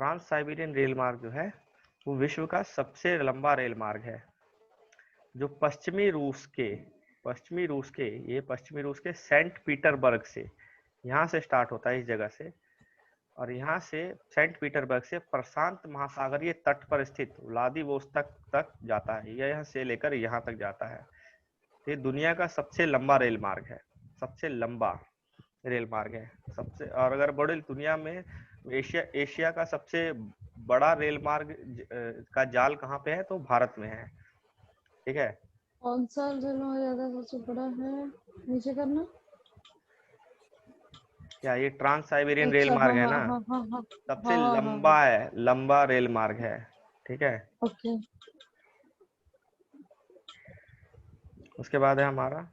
Trans Siberian rail मार्ग जो है वो विश्व का सबसे लंबा रेल मार्ग है, जो पश्चिमी रूस के सेंट पीटरबर्ग से, यहाँ से स्टार्ट होता है इस जगह से, और यहाँ से सेंट पीटरबर्ग से प्रशांत महासागरीय तट पर स्थित व्लादिवोस्तोक तक जाता है। यह यहाँ से लेकर यहाँ तक जाता है। ये दुनिया का सबसे लंबा रेल मार्ग है, सबसे लंबा रेल मार्ग है सबसे। और अगर बड़ी दुनिया में एशिया का सबसे बड़ा रेल मार्ग का जाल कहाँ पे है, तो भारत में है। ठीक है। कौन सा रेल मार्ग ज्यादा सबसे बड़ा है? नीचे करना। क्या ये ट्रांस साइबेरियन रेल अच्छा, मार्ग हाँ है हाँ ना, हाँ हाँ हाँ सबसे हाँ हाँ हाँ लंबा हाँ। है, लंबा रेल मार्ग है। ठीक है। ओके। उसके बाद है हमारा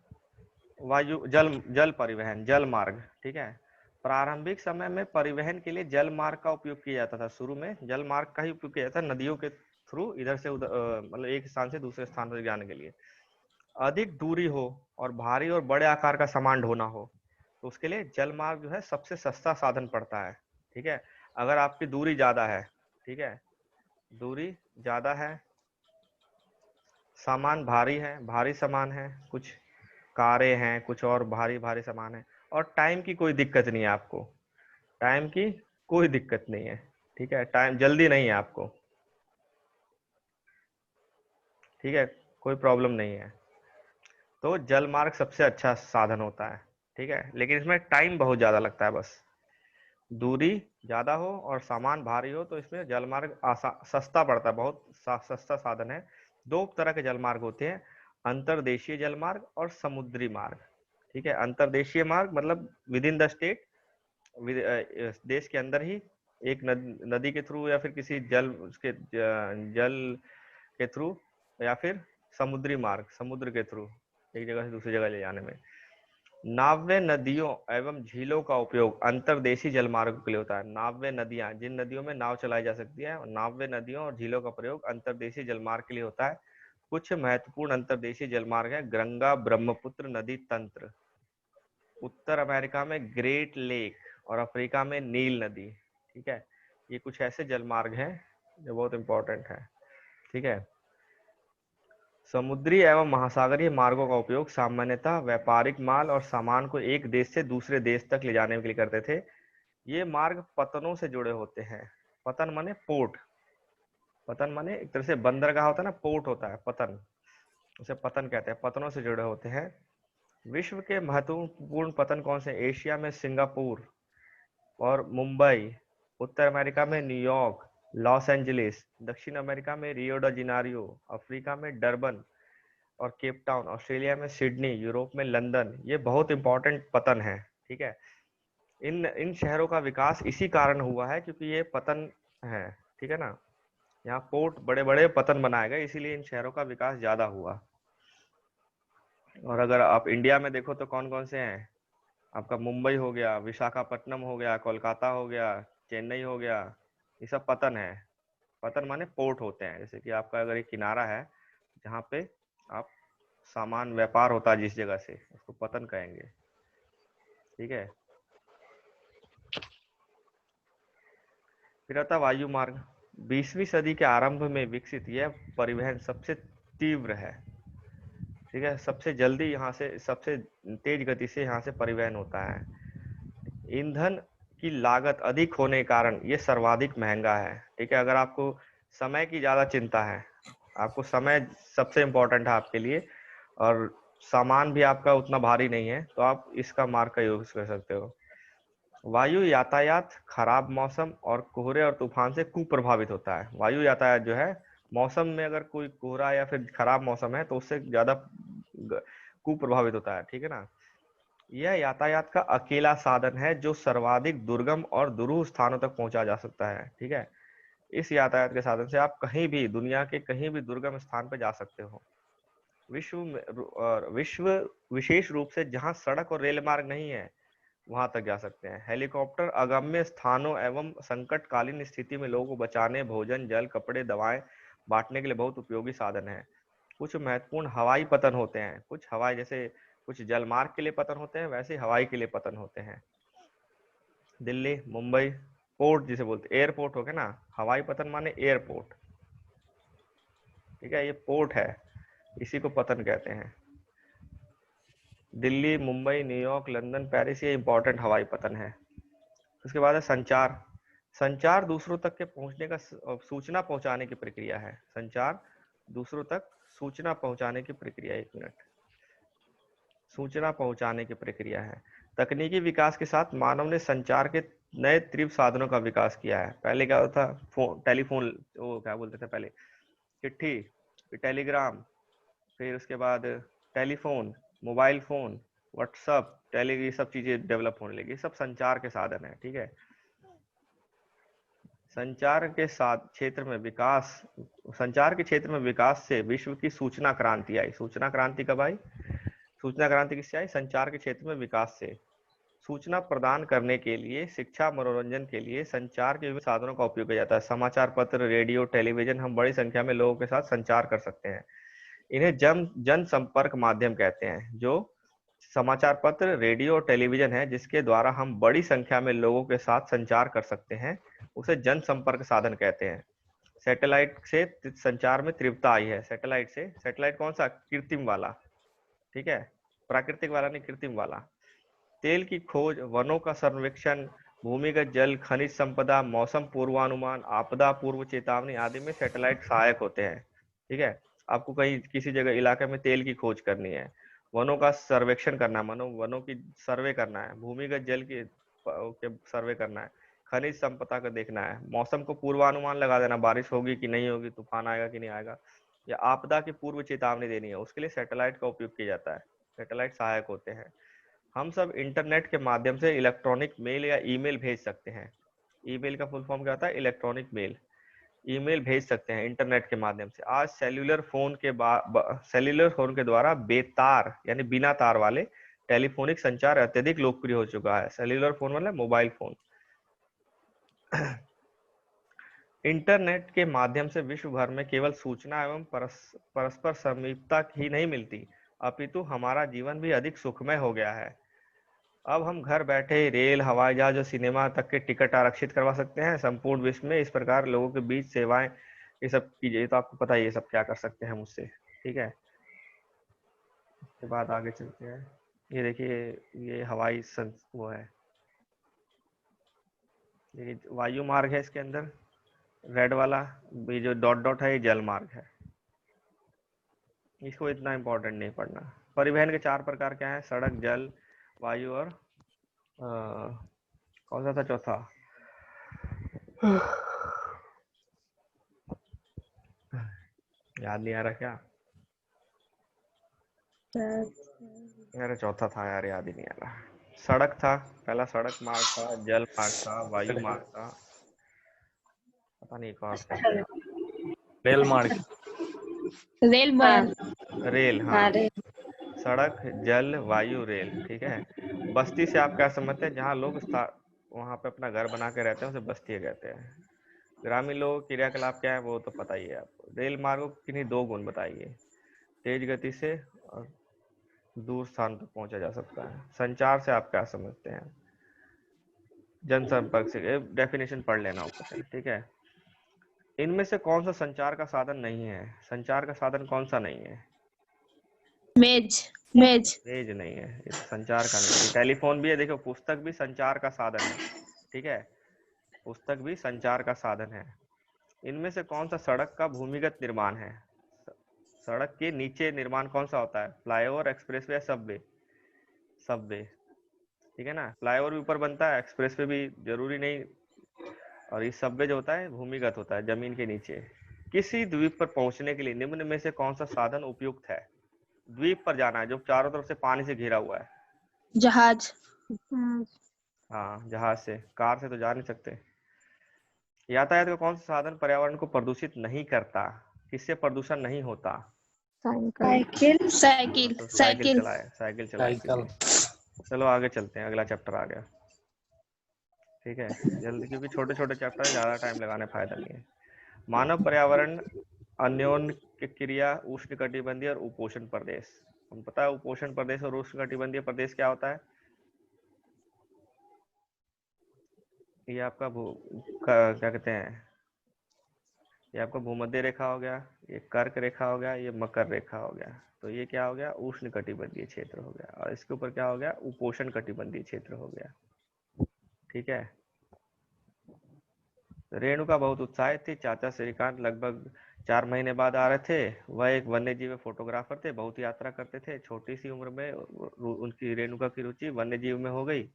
वायु जल जल परिवहन, जल मार्ग। ठीक है। प्रारंभिक समय में परिवहन के लिए जल मार्ग का उपयोग किया जाता था। शुरू में जल मार्ग का ही उपयोग किया जाता था, नदियों के थ्रू इधर से उधर, मतलब एक स्थान से दूसरे स्थान पर जाने के लिए। अधिक दूरी हो और भारी और बड़े आकार का सामान ढोना हो तो उसके लिए जल मार्ग जो है सबसे सस्ता साधन पड़ता है। ठीक है। अगर आपकी दूरी ज्यादा है, ठीक है, दूरी ज्यादा है, सामान भारी है, भारी सामान है, कुछ कारें हैं, कुछ और भारी भारी सामान है, और टाइम की कोई दिक्कत नहीं है आपको, टाइम की कोई दिक्कत नहीं है। ठीक है, टाइम जल्दी नहीं है आपको। ठीक है, कोई प्रॉब्लम नहीं है, तो जल मार्ग सबसे अच्छा साधन होता है। ठीक है, लेकिन इसमें टाइम बहुत ज्यादा लगता है बस। दूरी ज्यादा हो और सामान भारी हो तो इसमें जलमार्ग सस्ता पड़ता है, बहुत सस्ता साधन है। दो तरह के जलमार्ग होते हैं, अंतर्देशीय जलमार्ग और समुद्री मार्ग। ठीक है, अंतर्देशीय मार्ग मतलब विद इन द स्टेट, देश के अंदर ही, एक नदी के थ्रू या फिर किसी जल उसके जल के थ्रू, या फिर समुद्री मार्ग, समुद्र के थ्रू एक जगह से दूसरी जगह ले जाने में। नाव्य नदियों एवं झीलों का उपयोग अंतर्देशीय जलमार्गों के लिए होता है। नाव्य नदियां, जिन नदियों में नाव चलाई जा सकती है, नाव्य नदियों और झीलों का प्रयोग अंतर्देशीय जलमार्ग के लिए होता है। कुछ महत्वपूर्ण अंतर्देशीय जलमार्ग है गंगा ब्रह्मपुत्र नदी तंत्र, उत्तर अमेरिका में ग्रेट लेक, और अफ्रीका में नील नदी। ठीक है, ये कुछ ऐसे जलमार्ग हैं जो बहुत इंपॉर्टेंट है। ठीक है। समुद्री एवं महासागरीय मार्गों का उपयोग सामान्यतः व्यापारिक माल और सामान को एक देश से दूसरे देश तक ले जाने के लिए करते थे। ये मार्ग पतनों से जुड़े होते हैं। पतन माने पोर्ट, पतन माने एक तरह से बंदरगाह होता है ना, पोर्ट होता है पतन, उसे पतन कहते हैं, पतनों से जुड़े होते हैं। विश्व के महत्वपूर्ण पतन कौन से? एशिया में सिंगापुर और मुंबई, उत्तर अमेरिका में न्यूयॉर्क, लॉस एंजलिस, दक्षिण अमेरिका में रियो ड जिनारियो, अफ्रीका में डरबन और केप टाउन, ऑस्ट्रेलिया में सिडनी, यूरोप में लंदन। ये बहुत इंपॉर्टेंट पतन है। ठीक है, इन इन शहरों का विकास इसी कारण हुआ है क्योंकि ये पतन है। ठीक है ना, यहाँ पोर्ट बड़े बड़े पतन बनाए गए, इसीलिए इन शहरों का विकास ज्यादा हुआ। और अगर आप इंडिया में देखो तो कौन कौन से हैं, आपका मुंबई हो गया, विशाखापट्टनम हो गया, कोलकाता हो गया, चेन्नई हो गया, ये सब पतन है। पतन माने पोर्ट होते हैं। जैसे कि आपका अगर एक किनारा है जहाँ पे आप सामान व्यापार होता है जिस जगह से, उसको पतन कहेंगे। ठीक है। फिर आता वायु मार्ग। 20वीं सदी के आरंभ में विकसित यह परिवहन सबसे तीव्र है। ठीक है, सबसे जल्दी यहाँ से, सबसे तेज गति से यहाँ से परिवहन होता है। ईंधन की लागत अधिक होने के कारण ये सर्वाधिक महंगा है। ठीक है, अगर आपको समय की ज्यादा चिंता है, आपको समय सबसे इम्पोर्टेंट है आपके लिए, और सामान भी आपका उतना भारी नहीं है, तो आप इसका मार्ग का यूज कर सकते हो। वायु यातायात खराब मौसम और कोहरे और तूफान से कुप्रभावित होता है। वायु यातायात जो है, मौसम में अगर कोई कोहरा या फिर खराब मौसम है तो उससे ज्यादा कुप्रभावित होता है। ठीक है ना, यह यातायात का अकेला साधन है जो सर्वाधिक दुर्गम और दुरूह स्थानों तक पहुंचा जा सकता है। ठीक है, इस यातायात के साधन से आप कहीं भी, दुनिया के कहीं भी दुर्गम स्थान पर जा सकते हो। विश्व विशेष रूप से जहां सड़क और रेल मार्ग नहीं है वहां तक जा सकते हैं। हेलीकॉप्टर अगम्य स्थानों एवं संकटकालीन स्थिति में लोगों को बचाने, भोजन, जल, कपड़े, दवाएं बांटने के लिए बहुत उपयोगी साधन है। कुछ महत्वपूर्ण हवाई पतन होते हैं, कुछ हवाई, जैसे कुछ जलमार्ग के लिए पतन होते हैं, वैसे हवाई के लिए पतन होते हैं। दिल्ली, मुंबई, पोर्ट जिसे बोलते, एयरपोर्ट हो गया ना, हवाई पतन माने एयरपोर्ट, ठीक है, ये पोर्ट है, इसी को पतन कहते हैं। Delhi, Mumbai, New York, London, Paris, ये इंपॉर्टेंट हवाई पतन है। उसके बाद है संचार। संचार दूसरों तक के पहुंचने का सूचना पहुंचाने की प्रक्रिया है। संचार दूसरों तक सूचना पहुंचाने की प्रक्रिया, एक मिनट, सूचना पहुंचाने की प्रक्रिया है। तकनीकी विकास के साथ मानव ने संचार के नए तीव्र साधनों का विकास किया है। पहले क्या होता था, फोन, टेलीफोन, वो क्या बोलते थे पहले, चिट्ठी, फिर टेलीग्राम, फिर उसके बाद telephone, mobile phone, WhatsApp, tele, ये सब चीजें डेवलप होने लगी, सब संचार के साधन है, ठीक है। संचार के साथ क्षेत्र में विकास, संचार के क्षेत्र में विकास से विश्व की सूचना क्रांति आई। सूचना क्रांति कब आई? सूचना क्रांति किससे आई? संचार के क्षेत्र में विकास से। सूचना प्रदान करने के लिए, शिक्षा, मनोरंजन के लिए संचार के विभिन्न साधनों का उपयोग किया जाता है। समाचार पत्र, रेडियो, टेलीविजन, हम बड़ी संख्या में लोगों के साथ संचार कर सकते हैं। इन्हें जन संपर्क माध्यम कहते हैं। जो समाचार पत्र, रेडियो और टेलीविजन है जिसके द्वारा हम बड़ी संख्या में लोगों के साथ संचार कर सकते हैं, उसे जन संपर्क साधन कहते हैं। सैटेलाइट से संचार में तीव्रता आई है। सैटेलाइट से, सैटेलाइट कौन सा? कृत्रिम वाला, ठीक है, प्राकृतिक वाला नहीं, कृत्रिम वाला। तेल की खोज, वनों का सर्वेक्षण, भूमिगत जल, खनिज संपदा, मौसम पूर्वानुमान, आपदा पूर्व चेतावनी आदि में सैटेलाइट सहायक होते हैं, ठीक है। आपको कहीं किसी जगह इलाके में तेल की खोज करनी है, वनों का सर्वेक्षण करना है, वनों की सर्वे करना है, भूमिगत जल की सर्वे करना है, खनिज संपदा को देखना है, मौसम को पूर्वानुमान लगा देना, बारिश होगी कि नहीं होगी, तूफान आएगा कि नहीं आएगा, या आपदा की पूर्व चेतावनी देनी है, उसके लिए सैटेलाइट का उपयोग किया जाता है। सैटेलाइट सहायक होते हैं। हम सब इंटरनेट के माध्यम से इलेक्ट्रॉनिक मेल या ईमेल भेज सकते हैं। ईमेल का फुल फॉर्म क्या होता है? Electronic mail. ईमेल भेज सकते हैं इंटरनेट के माध्यम से। आज सेल्यूलर फोन के द्वारा बेतार यानी बिना तार वाले टेलीफोनिक संचार अत्यधिक लोकप्रिय हो चुका है। सेल्यूलर फोन मतलब मोबाइल फोन। इंटरनेट के माध्यम से विश्व भर में केवल सूचना एवं परस्पर समीपता ही नहीं मिलती, अपितु हमारा जीवन भी अधिक सुखमय हो गया है। अब हम घर बैठे रेल, हवाई जहाज और सिनेमा तक के टिकट आरक्षित करवा सकते हैं संपूर्ण विश्व में। इस प्रकार लोगों के बीच सेवाएं, ये सब कीजिए, तो आपको पता है ये सब क्या कर सकते हैं मुझसे, ठीक है। इसके बाद आगे चलते हैं। ये देखिए, ये वो है, ये वायु मार्ग है, इसके अंदर रेड वाला, ये जो डॉट डॉट है ये जल मार्ग है। इसको इतना इम्पोर्टेंट नहीं पढ़ना। परिवहन के 4 प्रकार क्या है? सड़क, जल, वायु और कौन सा था चौथा? याद नहीं आ रहा क्या? यार चौथा था यार, याद ही नहीं आ रहा। सड़क था पहला, सड़क मार्ग था, जल मार्ग था, वायु मार्ग था, पता नहीं कौन सा था। रेल मार्ग, रेल मार्ग, रेल, हाँ। हाँ सड़क, जल, वायु, रेल, ठीक है। बस्ती से आप क्या समझते हैं? जहाँ लोग वहां पे अपना घर बना के रहते हैं उसे बस्ती कहते हैं। ग्रामीण लोग क्रियाकलाप क्या है वो तो पता ही है आपको। रेल मार्ग को किन्हीं 2 गुण बताइए। तेज गति से और दूर स्थान तक पहुंचा जा सकता है। संचार से आप क्या समझते हैं? जनसंपर्क से, डेफिनेशन पढ़ लेना ऊपर से, ठीक है। इनमें से कौन सा संचार का साधन नहीं है? संचार का साधन कौन सा नहीं है? मेज, मेज, तेज नहीं है, ये संचार का नहीं है। टेलीफोन भी है, देखो, पुस्तक भी संचार का साधन है, ठीक है, पुस्तक भी संचार का साधन है। इनमें से कौन सा सड़क का भूमिगत निर्माण है? सड़क के नीचे निर्माण कौन सा होता है? फ्लाईओवर, एक्सप्रेसवे या सबवे? सबवे, ठीक है ना। फ्लाईओवर भी ऊपर बनता है, एक्सप्रेसवे भी जरूरी नहीं, और ये सबवे जो होता है भूमिगत होता है, जमीन के नीचे। किसी द्वीप पर पहुंचने के लिए निम्न में से कौन सा साधन उपयुक्त है? द्वीप पर जाना है जो चारों तरफ से पानी से घिरा हुआ है। जहाज, हाँ, जहाज से, कार से तो जा नहीं सकते। यातायात का कौन सा साधन पर्यावरण को प्रदूषित नहीं करता? किससे प्रदूषण नहीं होता? साइकिल, साइकिल, तो साइकिल, साइकिल चलाए साइकिल। कीजिए। चलो आगे चलते हैं, अगला चैप्टर आ गया, ठीक है, जल्दी, क्योंकि छोटे छोटे चैप्टर है, ज्यादा टाइम लगाने फायदा नहीं है। मानव पर्यावरण अन्योन्य क्रिया, उष्णकटिबंधीय और उपोष्ण प्रदेश। हम पता है उपोष्ण प्रदेश और उष्णकटिबंधीय प्रदेश क्या होता है? ये आपका क्या कहते हैं, ये आपका भूमध्य रेखा हो गया, ये कर्क रेखा हो गया, ये मकर रेखा हो गया। तो ये क्या हो गया, उष्ण कटिबंधीय क्षेत्र हो गया। और इसके ऊपर क्या हो गया, उपोष्ण कटिबंधीय क्षेत्र हो गया। ठीक है। रेणुका बहुत उत्साहित थी। चाचा श्रीकांत लगभग 4 महीने बाद आ रहे थे। वह एक वन्य जीव फोटोग्राफर थे, बहुत यात्रा करते थे। छोटी सी उम्र में उनकी रेणुका की रुचि वन्य जीव में हो गई।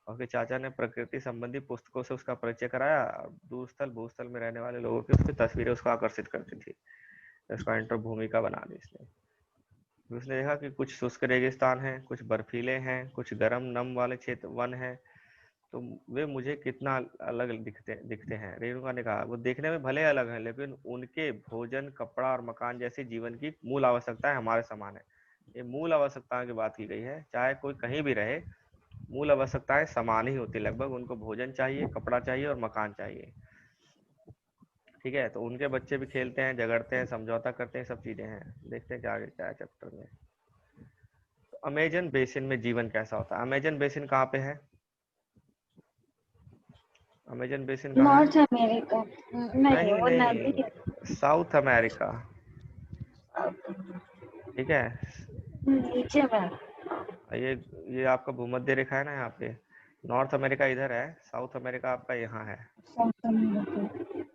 और फिर चाचा ने प्रकृति संबंधी पुस्तकों से उसका परिचय कराया। दूरस्थल भूस्थल में रहने वाले लोगों की उसकी तस्वीरें उसको आकर्षित करती थी। उसका इंटर भूमिका बना दी इसने। उसने देखा कि कुछ शुष्क रेगिस्तान है, कुछ बर्फीले हैं, कुछ गर्म नम वाले क्षेत्र वन है, तो वे मुझे कितना अलग दिखते हैं। रेणुका ने कहा, वो देखने में भले अलग हैं, लेकिन उनके भोजन, कपड़ा और मकान जैसी जीवन की मूल आवश्यकताएं हमारे समान है। ये मूल आवश्यकताओं की बात की गई है। चाहे कोई कहीं भी रहे, मूल आवश्यकताएं समान ही होती लगभग। उनको भोजन चाहिए, कपड़ा चाहिए और मकान चाहिए। ठीक है। तो उनके बच्चे भी खेलते हैं, झगड़ते हैं, समझौता करते हैं, सब चीजें हैं। देखते हैं क्या आगे क्या है चैप्टर में। तो अमेजन बेसिन में जीवन कैसा होता है। अमेजन बेसिन कहाँ पे है, अमेजन बेसिन कहाँ नॉर्थ है। अमेरिका। नहीं, नहीं वो नदी है। नहीं, साउथ अमेरिका। ठीक है। नीचे में। ये ये आपका भूमध्य रेखा है ना यहाँ पे। नॉर्थ अमेरिका इधर है, साउथ अमेरिका आपका यहाँ है। South America.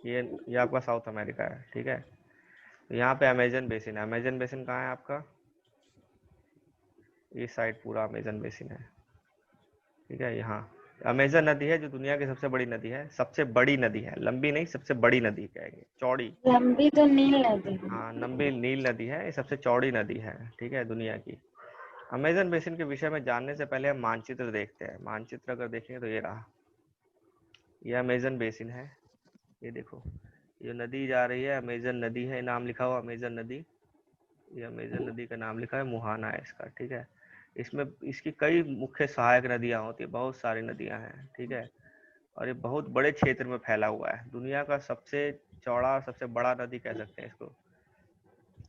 ये आपका साउथ अमेरिका है। ठीक है। तो यहाँ पे अमेजन बेसिन है। अमेजन बेसिन कहाँ है आपका, इस साइड पूरा अमेजन बेसिन है। ठीक है। यहाँ अमेजन नदी है जो दुनिया की सबसे बड़ी नदी है। सबसे बड़ी नदी है, लंबी नहीं, सबसे बड़ी नदी कहेंगे, चौड़ी। लंबी तो नील नदी है। हाँ, लंबी नील नदी है, ये सबसे चौड़ी नदी है। ठीक है, दुनिया की। अमेजन बेसिन के विषय में जानने से पहले हम मानचित्र देखते हैं। मानचित्र अगर देखेंगे तो ये रहा, ये अमेजन बेसिन है। ये देखो, ये नदी जा रही है, अमेजन नदी है, नाम लिखा हुआ अमेजन नदी। ये अमेजन नदी का नाम लिखा है, मुहाना है इसका। ठीक है। इसमें इसकी कई मुख्य सहायक नदियां होती है, बहुत सारी नदियां हैं। ठीक है। और ये बहुत बड़े क्षेत्र में फैला हुआ है, दुनिया का सबसे चौड़ा, सबसे बड़ा नदी कह सकते हैं इसको।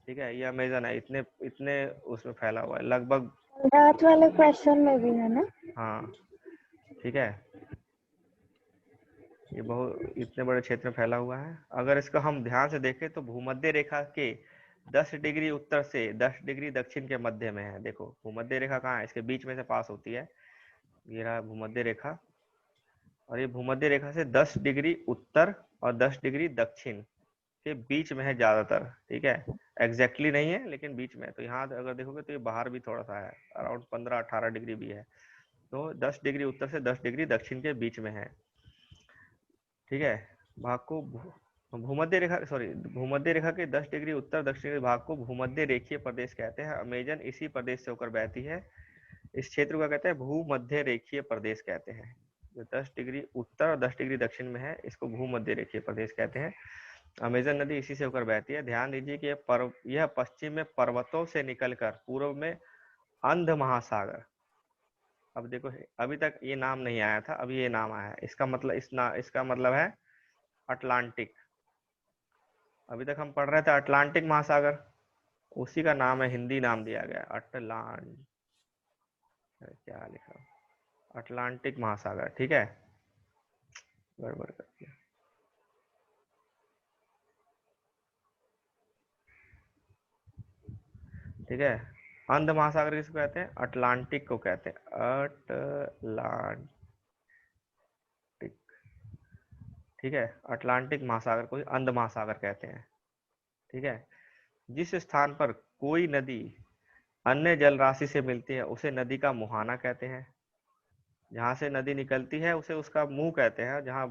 ठीक है। ये अमेजन है, इतने इतने उसमें फैला हुआ है लगभग। रात वाले क्वेश्चन में भी है ना। हाँ। ठीक है। ये बहुत इतने बड़े क्षेत्र में फैला हुआ है। अगर इसका हम ध्यान से देखें तो भूमध्य रेखा के 10 डिग्री उत्तर से 10 डिग्री दक्षिण के मध्य में है। देखो भूमध्य रेखा कहाँ है, इसके बीच में से पास होती है। ये रहा भूमध्य रेखा। और ये भूमध्य रेखा से 10 डिग्री उत्तर और 10 डिग्री दक्षिण के बीच में है ज्यादातर। ठीक है। एग्जैक्टली नहीं है, लेकिन बीच में है। तो यहाँ अगर देखोगे तो ये बाहर भी थोड़ा सा है, अराउंड 15-18 डिग्री भी है। तो 10 डिग्री उत्तर से 10 डिग्री दक्षिण के बीच में है। ठीक है। भाग को भूमध्य रेखा, सॉरी, भूमध्य रेखा के 10 डिग्री उत्तर दक्षिण के भाग को भूमध्य रेखीय प्रदेश कहते हैं। अमेजन इसी प्रदेश से होकर बहती है। इस क्षेत्र को कहते हैं भूमध्य रेखीय प्रदेश कहते हैं। जो 10 डिग्री उत्तर और 10 डिग्री दक्षिण में है, इसको भूमध्य रेखीय प्रदेश कहते हैं। अमेजन नदी इसी से होकर बहती है। ध्यान दीजिए कि यह पश्चिम में पर्वतों से निकलकर पूर्व में अंध महासागर। अब देखो, अभी तक ये नाम नहीं आया था, अभी ये नाम आया है। इसका मतलब इसका मतलब है अटलांटिक। अभी तक हम पढ़ रहे थे अटलांटिक महासागर, उसी का नाम है, हिंदी नाम दिया गया अटलांट, क्या लिखा, अटलांटिक महासागर। ठीक है, गड़बड़ कर दिया। ठीक है। अंध महासागर किसको कहते हैं, अटलांटिक को कहते हैं, अटलांटिक। ठीक है। अटलांटिक महासागर को अंध महासागर कहते हैं। ठीक है। जिस स्थान पर कोई नदी अन्य जल राशि से मिलती है उसे नदी का मुहाना कहते हैं। जहां से नदी निकलती है उसे उसका मुंह कहते हैं, जहां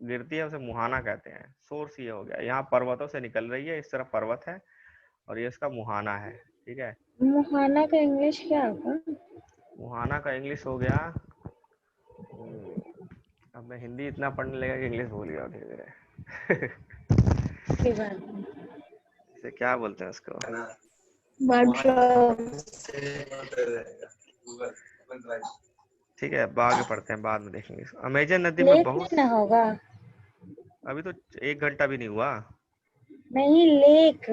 गिरती है उसे मुहाना कहते हैं। सोर्स ये हो गया, यहाँ पर्वतों से निकल रही है, इस तरफ पर्वत है और ये इसका मुहाना है। ठीक है। मुहाना का इंग्लिश क्या होगा। मुहाना का इंग्लिश हो गया, अब मैं हिंदी इतना पढ़ने लगा कि इंग्लिश भूल गया धीरे धीरे। इसे क्या बोलते हैं उसको, ठीक है, आगे पढ़ते हैं, बाद में देखेंगे। अमेजन नदी में बहुत, ना होगा। अभी तो 1 घंटा भी नहीं हुआ। नहीं, लेक।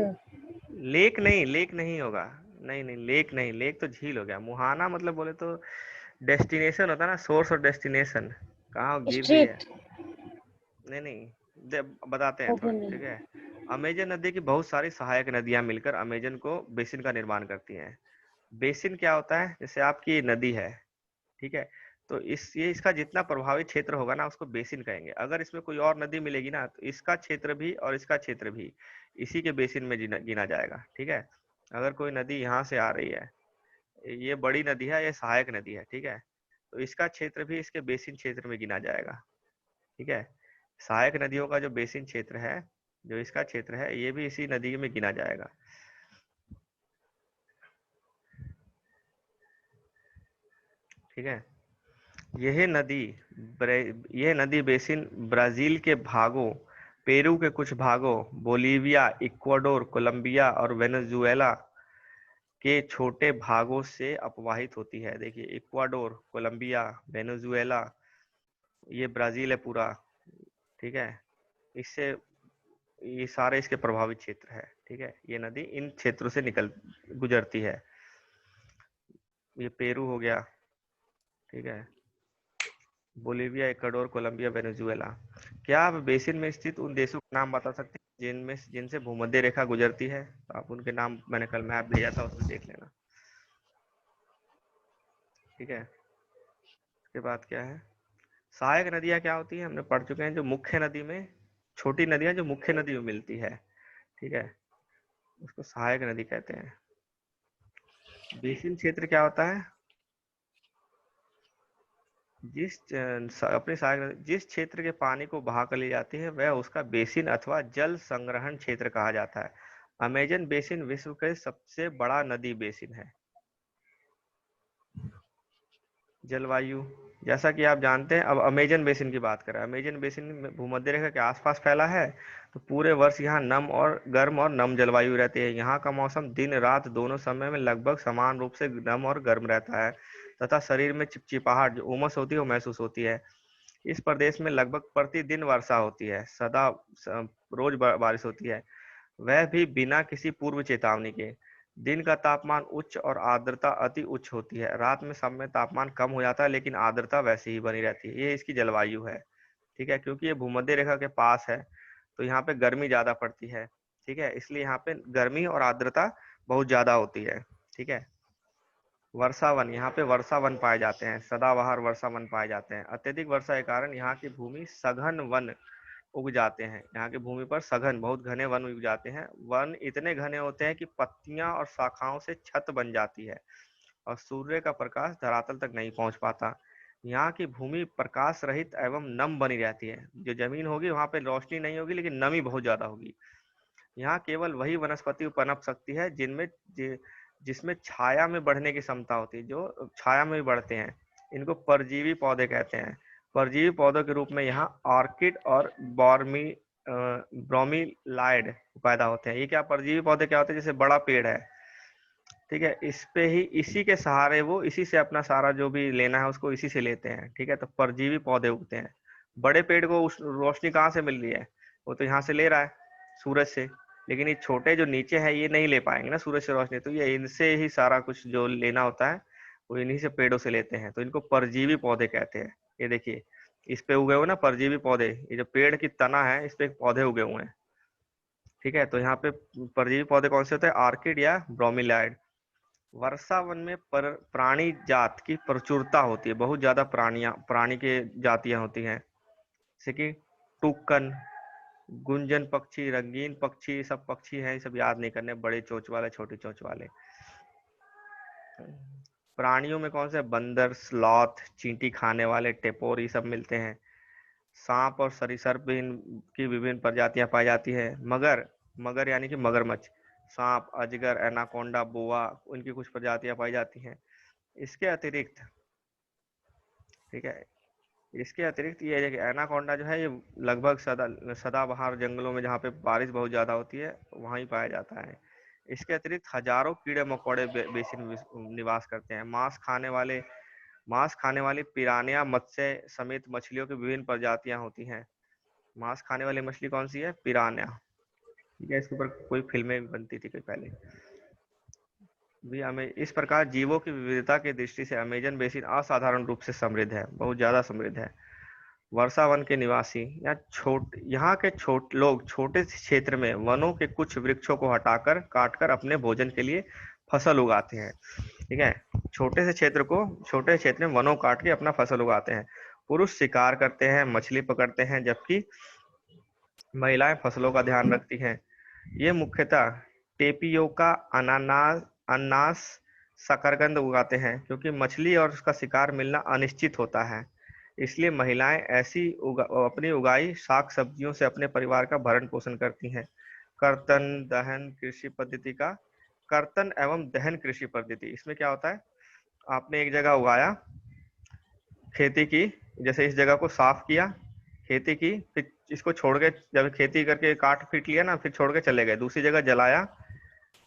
लेक नहीं, लेक नहीं होगा। नहीं नहीं, लेक नहीं, लेक तो झील हो गया। मुहाना मतलब बोले तो डेस्टिनेशन होता है ना, सोर्स और डेस्टिनेशन, कहाँ गिर रही है। स्ट्रीट। नहीं नहीं, बताते हैं ओके थोड़ा, नहीं। ठीक है। अमेजन नदी की बहुत सारी सहायक नदियां मिलकर अमेजन को बेसिन का निर्माण करती हैं। बेसिन क्या होता है, जैसे आपकी नदी है, ठीक है, तो ये इसका जितना प्रभावित क्षेत्र होगा ना उसको बेसिन कहेंगे। अगर इसमें कोई और नदी मिलेगी ना तो इसका क्षेत्र भी और इसका क्षेत्र भी इसी के बेसिन में गिना जाएगा, ठीक है। अगर कोई नदी यहाँ से आ रही है, ये बड़ी नदी है, ये सहायक नदी है, ठीक है, तो इसका क्षेत्र भी इसके बेसिन क्षेत्र में गिना जाएगा, ठीक है। सहायक नदियों का जो बेसिन क्षेत्र है, जो इसका क्षेत्र है, ये भी इसी नदी में गिना जाएगा, ठीक है। यह नदी यह नदी बेसिन ब्राजील के भागों, पेरू के कुछ भागों, बोलीविया, इक्वाडोर, कोलंबिया और वेनेजुएला के छोटे भागों से अपवाहित होती है। देखिए, इक्वाडोर, कोलंबिया, वेनेजुएला, ये ब्राजील है पूरा, ठीक है। इससे ये सारे इसके प्रभावित क्षेत्र है, ठीक है। ये नदी इन क्षेत्रों से गुजरती है। ये पेरू हो गया, ठीक है, बोलीविया, इक्वाडोर, कोलंबिया, वेनेजुएला। क्या आप बेसिन में स्थित उन देशों के नाम बता सकते हैं जिनसे भूमध्य रेखा गुजरती है? तो आप उनके नाम, मैंने कल मैप भेजा था, उसमें देख लेना, ठीक है। उसके बाद क्या है, सहायक नदियां क्या होती है, हमने पढ़ चुके हैं। जो मुख्य नदी में, छोटी नदियां जो मुख्य नदी में मिलती है, ठीक है, उसको सहायक नदी कहते हैं। बेसिन क्षेत्र क्या होता है, जिस क्षेत्र के पानी को बहा कर ली जाती है वह उसका बेसिन अथवा जल संग्रहण क्षेत्र कहा जाता है। अमेजन बेसिन विश्व के सबसे बड़ा नदी बेसिन है। जलवायु, जैसा कि आप जानते हैं, अब अमेजन बेसिन की बात करें, अमेजन बेसिन भूमध्य रेखा के आसपास फैला है, तो पूरे वर्ष यहाँ गर्म और नम जलवायु रहती है। यहाँ का मौसम दिन रात दोनों समय में लगभग समान रूप से नम और गर्म रहता है, तथा शरीर में चिपचिपाहट, जो उमस होती है, वो महसूस होती है। इस प्रदेश में लगभग प्रतिदिन वर्षा होती है, रोज बारिश होती है, वह भी बिना किसी पूर्व चेतावनी के। दिन का तापमान उच्च और आर्द्रता अति उच्च होती है। रात में सब में तापमान कम हो जाता है लेकिन आर्द्रता वैसी ही बनी रहती है। ये इसकी जलवायु है, ठीक है। क्योंकि ये भूमध्य रेखा के पास है तो यहाँ पे गर्मी ज्यादा पड़ती है, ठीक है, इसलिए यहाँ पे गर्मी और आर्द्रता बहुत ज्यादा होती है, ठीक है। वर्षावन, यहाँ पे वर्षावन पाए जाते हैं, सदाबहार वर्षावन पाए जाते हैं। अत्यधिक वर्षा के कारण यहाँ की भूमि सघन वन उग जाते हैं। यहाँ की भूमि पर सघन, बहुत घने वन उग जाते हैं। वन इतने घने होते हैं कि पत्तियां और शाखाओं से छत बन जाती है और सूर्य का प्रकाश धरातल तक नहीं पहुंच पाता। यहाँ की भूमि प्रकाश रहित एवं नम बनी रहती है। जो जमीन होगी वहां पे रोशनी नहीं होगी लेकिन नमी बहुत ज्यादा होगी। यहाँ केवल वही वनस्पति पनप सकती है जिसमें छाया में बढ़ने की क्षमता होती है, जो छाया में भी बढ़ते हैं। इनको परजीवी पौधे कहते हैं। परजीवी पौधों के रूप में यहाँ ऑर्किड और ब्रोमीलाइड पैदा होते हैं। ये क्या परजीवी पौधे क्या होते हैं, जैसे बड़ा पेड़ है, ठीक है, इस पे ही, इसी के सहारे वो इसी से अपना सारा जो भी लेना है उसको इसी से लेते हैं, ठीक है। तो परजीवी पौधे उगते हैं। बड़े पेड़ को उस रोशनी कहाँ से मिल रही है, वो तो यहाँ से ले रहा है, सूरज से, लेकिन ये छोटे जो नीचे है ये नहीं ले पाएंगे ना सूरज से रोशनी, तो ये इनसे ही सारा कुछ जो लेना होता है वो इन्हीं से पेड़ों से लेते हैं, तो इनको परजीवी पौधे कहते हैं। ये देखिए, इस पे उगे हुए ना परजीवी पौधे, ये जो पेड़ की तना है इस पे पौधे उगे हुए हैं, ठीक है। तो यहाँ पे परजीवी पौधे कौन से होते हैं, आर्किड या ब्रोमीलाइड। वर्षा वन में प्राणी जात की प्रचुरता होती है, बहुत ज्यादा प्राणी के जातियां होती हैं, जैसे कि टुक्कन, गुंजन पक्षी, रंगीन पक्षी, सब पक्षी हैं, ये सब याद नहीं करने, बड़े चोंच वाले, छोटी चोंच वाले। प्राणियों में कौन से, बंदर, स्लॉथ, चींटी खाने वाले, टेपोर, ये सब मिलते हैं। सांप और सरीसृप भी इनकी विभिन्न प्रजातियां पाई जाती है। मगर, मगर यानी कि मगरमच्छ, सांप, अजगर, एनाकोंडा, बोआ, उनकी कुछ प्रजातियां पाई जाती हैं। इसके अतिरिक्त, ठीक है, इसके अतिरिक्त ये है कि एनाकोंडा जो है ये लगभग सदाबहार जंगलों में जहाँ पे बारिश बहुत ज्यादा होती है वहाँ ही पाया जाता है। इसके अतिरिक्त हजारों कीड़े मकोड़े बेसिन में निवास करते हैं। मांस खाने वाली पिरानिया मत्स्य समेत मछलियों की विभिन्न प्रजातियां होती हैं। मांस खाने वाली मछली कौन सी है, पिरानिया, ठीक है। इसके ऊपर कोई फिल्में भी बनती थी कई पहले। भी हमें इस प्रकार जीवों की विविधता की दृष्टि से अमेजन बेसिन असाधारण रूप से समृद्ध है, बहुत ज्यादा समृद्ध है। वर्षा वन के निवासी यहाँ के लोग छोटे से क्षेत्र में वनों के कुछ वृक्षों को हटाकर काटकर अपने भोजन के लिए फसल उगाते हैं। ठीक है, छोटे क्षेत्र में वनों काट के अपना फसल उगाते हैं। पुरुष शिकार करते हैं, मछली पकड़ते हैं, जबकि महिलाएं फसलों का ध्यान रखती हैं। ये मुख्यतः टेपियोका, अनानास अनानास, शकरकंद उगाते हैं, क्योंकि मछली और उसका शिकार मिलना अनिश्चित होता है। इसलिए महिलाएं अपनी उगाई साग सब्जियों से अपने परिवार का भरण पोषण करती हैं। कर्तन दहन कृषि पद्धति का कर्तन एवं दहन कृषि पद्धति, इसमें क्या होता है, आपने एक जगह उगाया, खेती की, जैसे इस जगह को साफ किया, खेती की, फिर इसको छोड़ के, जब खेती करके काट पीट लिया ना, फिर छोड़ के चले गए, दूसरी जगह जलाया,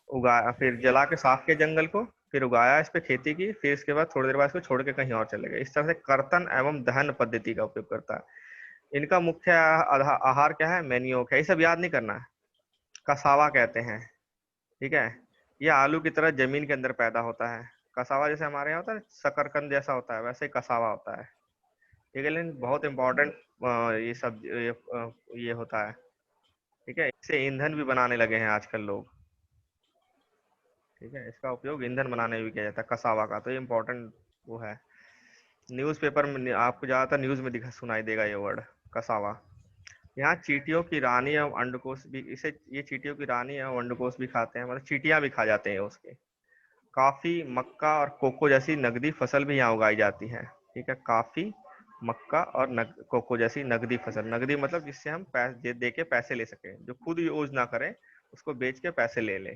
उगाया, फिर जला के साफ किया जंगल को, फिर उगाया, इस पे खेती की, फिर इसके बाद थोड़ी देर बाद इसको छोड़ के कहीं और चले गए। इस तरह से कर्तन एवं दहन पद्धति का उपयोग करता है। इनका मुख्य आहार क्या है, मैनियोक है, ये सब याद नहीं करना है। कसावा कहते हैं। ठीक है, ये आलू की तरह जमीन के अंदर पैदा होता है। कसावा जैसे हमारे यहाँ होता है शकरकंद जैसा होता है, वैसे ही कसावा होता है। ठीक है, लेकिन बहुत इंपॉर्टेंट ये सब ये होता है। ठीक है, इससे ईंधन भी बनाने लगे हैं आजकल लोग। ठीक है, इसका उपयोग ईंधन बनाने में भी किया जाता है कसावा का, तो ये इम्पोर्टेंट वो है। न्यूज़पेपर में आपको ज्यादातर न्यूज में दिखा सुनाई देगा ये वर्ड, कसावा। यहाँ चींटियों की रानी एवं अंडकोश भी, इसे ये चींटियों की रानी एवं अंडकोश भी खाते हैं, मतलब चींटियां भी खा जाते हैं उसके। काफी, मक्का और कोको जैसी नकदी फसल भी यहाँ उगाई जाती है। ठीक है, काफी, मक्का और कोको जैसी नकदी फसल, नकदी मतलब जिससे हम पैसे दे के पैसे ले सके, जो खुद यूज ना करें, उसको बेच के पैसे ले ले।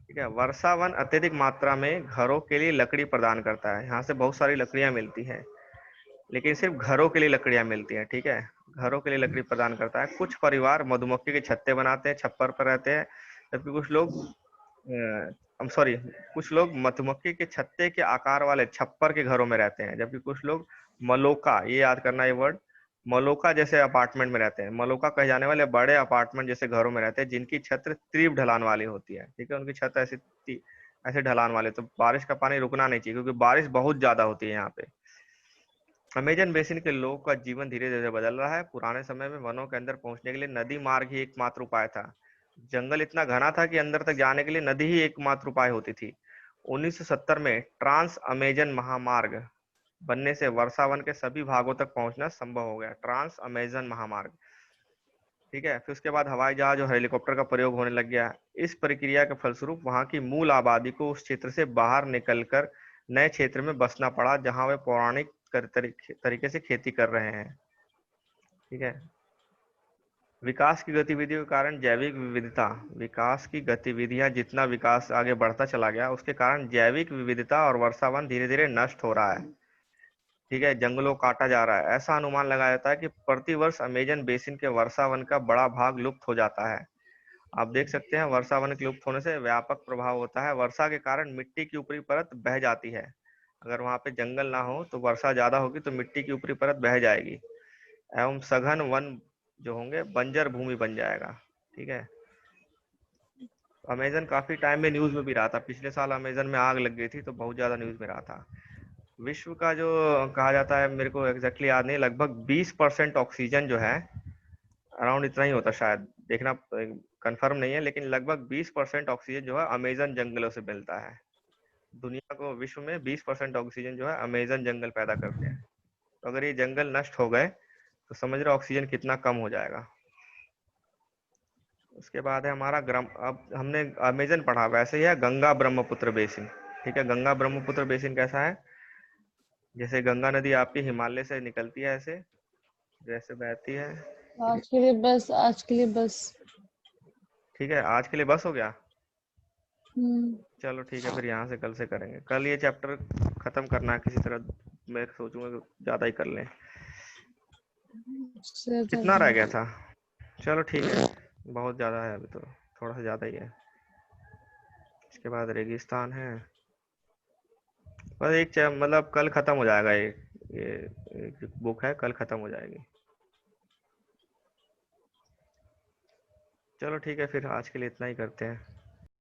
ठीक है, वर्षा वन अत्यधिक मात्रा में घरों के लिए लकड़ी प्रदान करता है। यहाँ से बहुत सारी लकड़ियां मिलती हैं, लेकिन सिर्फ घरों के लिए लकड़ियां मिलती हैं। ठीक है, घरों के लिए लकड़ी प्रदान करता है। कुछ परिवार मधुमक्खी के छत्ते बनाते हैं, छप्पर पर रहते हैं, जबकि सॉरी, कुछ लोग मधुमक्खी के छत्ते के आकार वाले छप्पर के घरों में रहते हैं, जबकि कुछ लोग मलोका, ये याद करना ये वर्ड, मलोका जैसे अपार्टमेंट में रहते हैं। मलोका कहे जाने वाले बड़े अपार्टमेंट जैसे घरों में रहते हैं, जिनकी छत तीव्र ढलान वाली होती है। ठीक है, उनकी छत ऐसे ढलान वाले, तो बारिश का पानी रुकना नहीं चाहिए, क्योंकि बारिश बहुत ज्यादा होती है यहाँ पे। अमेजन बेसिन के लोगों का जीवन धीरे धीरे बदल रहा है। पुराने समय में वनों के अंदर पहुंचने के लिए नदी मार्ग ही एकमात्र उपाय था। जंगल इतना घना था कि अंदर तक जाने के लिए नदी ही एकमात्र उपाय होती थी। 1970 में ट्रांस अमेजन महामार्ग बनने से वर्षावन के सभी भागों तक पहुंचना संभव हो गया। ट्रांस अमेजन महामार्ग। ठीक है, फिर उसके बाद हवाई जहाज और हेलीकॉप्टर का प्रयोग होने लग गया। इस प्रक्रिया के फलस्वरूप वहां की मूल आबादी को उस क्षेत्र से बाहर निकलकर नए क्षेत्र में बसना पड़ा, जहां वे पौराणिक तरीके से खेती कर रहे हैं। ठीक है, विकास की गतिविधियों के कारण जैविक विविधता, विकास की गतिविधियां, जितना विकास आगे बढ़ता चला गया, उसके कारण जैविक विविधता और वर्षावन धीरे धीरे नष्ट हो रहा है। ठीक है, जंगलों काटा जा रहा है। ऐसा अनुमान लगाया जाता है कि प्रतिवर्ष अमेजन बेसिन के वर्षावन का बड़ा भाग लुप्त हो जाता है। आप देख सकते हैं, वर्षावन के लुप्त होने से व्यापक प्रभाव होता है। वर्षा के कारण मिट्टी की ऊपरी परत बह जाती है। अगर वहां पे जंगल ना हो तो वर्षा ज्यादा होगी तो मिट्टी की ऊपरी परत बह जाएगी, एवं सघन वन जो होंगे बंजर भूमि बन जाएगा। ठीक है, अमेजन काफी टाइम में न्यूज में भी रहा था। पिछले साल अमेजन में आग लग गई थी, तो बहुत ज्यादा न्यूज में रहा था। विश्व का जो कहा जाता है, मेरे को एग्जैक्टली याद नहीं, लगभग 20% ऑक्सीजन जो है, अराउंड इतना ही होता शायद, देखना कंफर्म नहीं है, लेकिन लगभग 20% ऑक्सीजन जो है अमेजन जंगलों से मिलता है। दुनिया को, विश्व में 20% ऑक्सीजन जो है अमेजन जंगल पैदा करते हैं। तो अगर ये जंगल नष्ट हो गए तो समझ रहे ऑक्सीजन कितना कम हो जाएगा। उसके बाद है हमारा अब हमने अमेजन पढ़ा, वैसे ही है गंगा ब्रह्मपुत्र बेसिन। ठीक है, गंगा ब्रह्मपुत्र बेसिन कैसा है, जैसे गंगा नदी आपकी हिमालय से निकलती है, ऐसे जैसे बहती है। आज के लिए बस, आज के लिए बस। ठीक है, आज के लिए बस हो गया। हम्म। चलो ठीक है, फिर यहाँ से कल से करेंगे। कल ये चैप्टर खत्म करना है किसी तरह, मैं सोचूंगा कि ज्यादा ही कर लें। उससे कितना ज्यादा। रह गया था, चलो ठीक है, बहुत ज्यादा है अभी तो, थोड़ा सा ज्यादा ही है। इसके बाद रेगिस्तान है, बस मतलब कल खत्म हो जाएगा ये बुक है, कल खत्म हो जाएगी। चलो ठीक है, फिर आज के लिए इतना ही करते हैं।